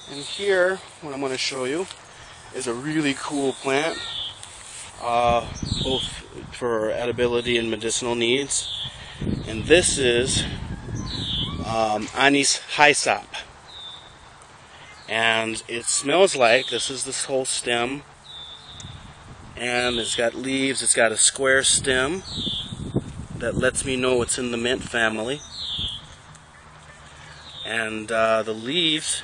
And here, what I'm going to show you is a really cool plant, both for edibility and medicinal needs. And this is Anise Hyssop. And it smells like, this is this whole stem, and it's got leaves, it's got a square stem that lets me know it's in the mint family. And the leaves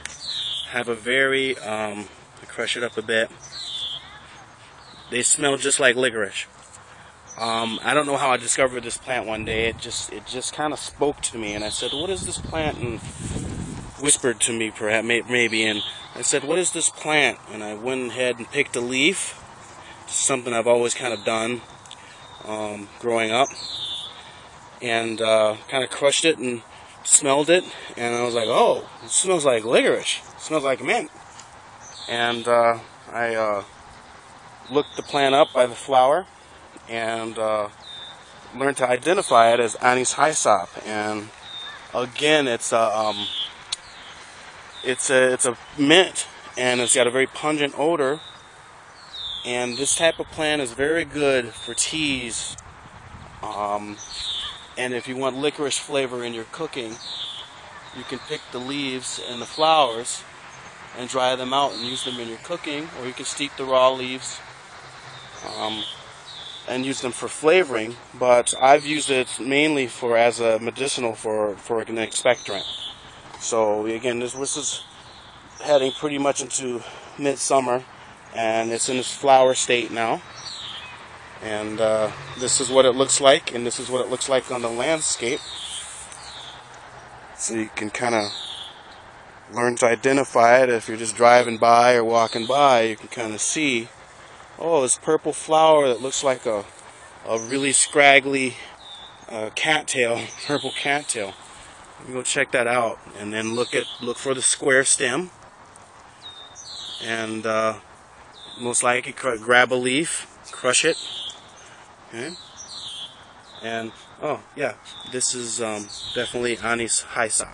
have a very, I crush it up a bit, they smell just like licorice. I don't know how I discovered this plant one day. It just kind of spoke to me, and I said, what is this plant? And whispered to me, perhaps, maybe, and I said, what is this plant? And I went ahead and picked a leaf, something I've always kind of done growing up, and kind of crushed it and smelled it, and I was like, oh, it smells like licorice, it smells like mint. And I looked the plant up by the flower and learned to identify it as Anise Hyssop. And again, it's a mint, and it's got a very pungent odor. And this type of plant is very good for teas. And if you want licorice flavor in your cooking, you can pick the leaves and the flowers and dry them out and use them in your cooking, or you can steep the raw leaves and use them for flavoring. But I've used it mainly as a medicinal for an expectorant. So again, this is heading pretty much into midsummer, and it's in its flower state now. And this is what it looks like, and this is what it looks like on the landscape. So you can kind of learn to identify it. If you're just driving by or walking by, you can kind of see, oh, this purple flower that looks like a really scraggly cattail, purple cattail. You go check that out, and then look for the square stem, and most likely grab a leaf, crush it. Okay. And oh yeah, this is definitely Anise Hyssop.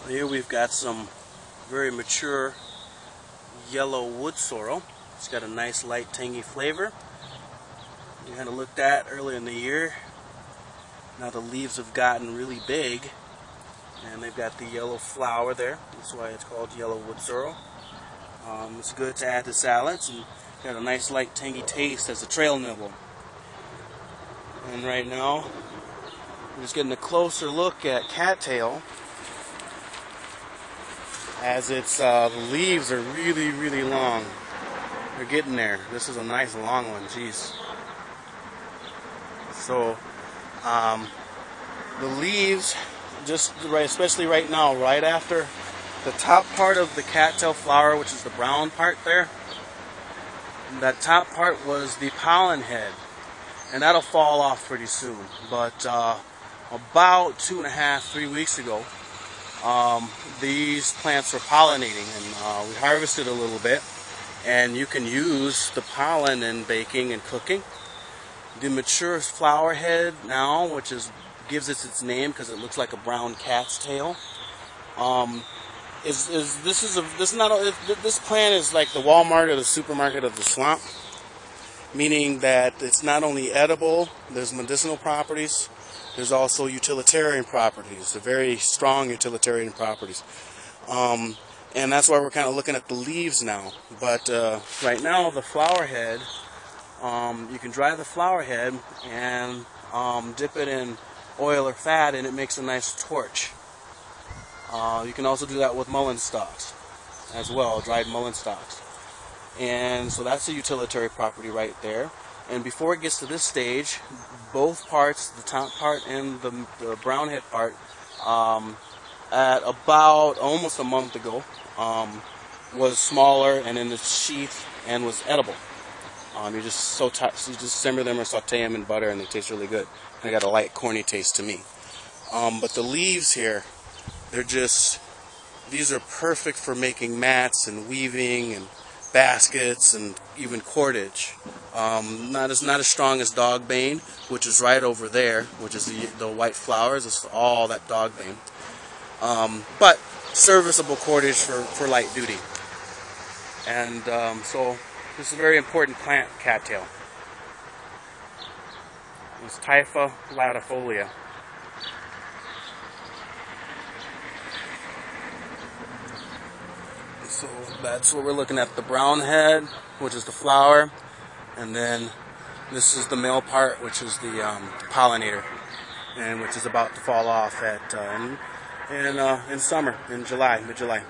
Here we've got some very mature yellow wood sorrel. It's got a nice light tangy flavor. We had a looked at earlier in the year. Now the leaves have gotten really big, and they've got the yellow flower there. That's why it's called yellow wood sorrel. It's good to add to salads, and got a nice light tangy taste as a trail nibble. And right now we're just getting a closer look at cattail, as its the leaves are really long. They're getting there. This is a nice long one, jeez. So the leaves, just right, especially right now, right after the top part of the cattail flower, which is the brown part there, that top part was the pollen head, and that'll fall off pretty soon. But about 2.5–3 weeks ago, these plants were pollinating, and we harvested a little bit, and you can use the pollen in baking and cooking. The mature flower head now, which gives it its name because it looks like a brown cat's tail. This plant is like the Walmart or the supermarket of the swamp, meaning that it's not only edible, there's medicinal properties, there's also utilitarian properties, they're very strong utilitarian properties. And that's why we're kind of looking at the leaves now. But right now, the flower head, you can dry the flower head and dip it in oil or fat, and it makes a nice torch. You can also do that with mullein stalks as well, dried mullein stalks. And so that's a utilitarian property right there. And before it gets to this stage, both parts, the top part and the brown head part, at about almost a month ago, was smaller and in the sheath and was edible. You just simmer them or saute them in butter, and they taste really good. They got a light corny taste to me. But the leaves here, these are perfect for making mats and weaving and baskets, and even cordage. Not as strong as dogbane, which is right over there, which is the white flowers. It's all that dogbane. But serviceable cordage for light duty. And so this is a very important plant, cattail. It's Typha latifolia. So that's what we're looking at, the brown head, which is the flower, and then this is the male part, which is the pollinator, and which is about to fall off in summer, in July, mid-July.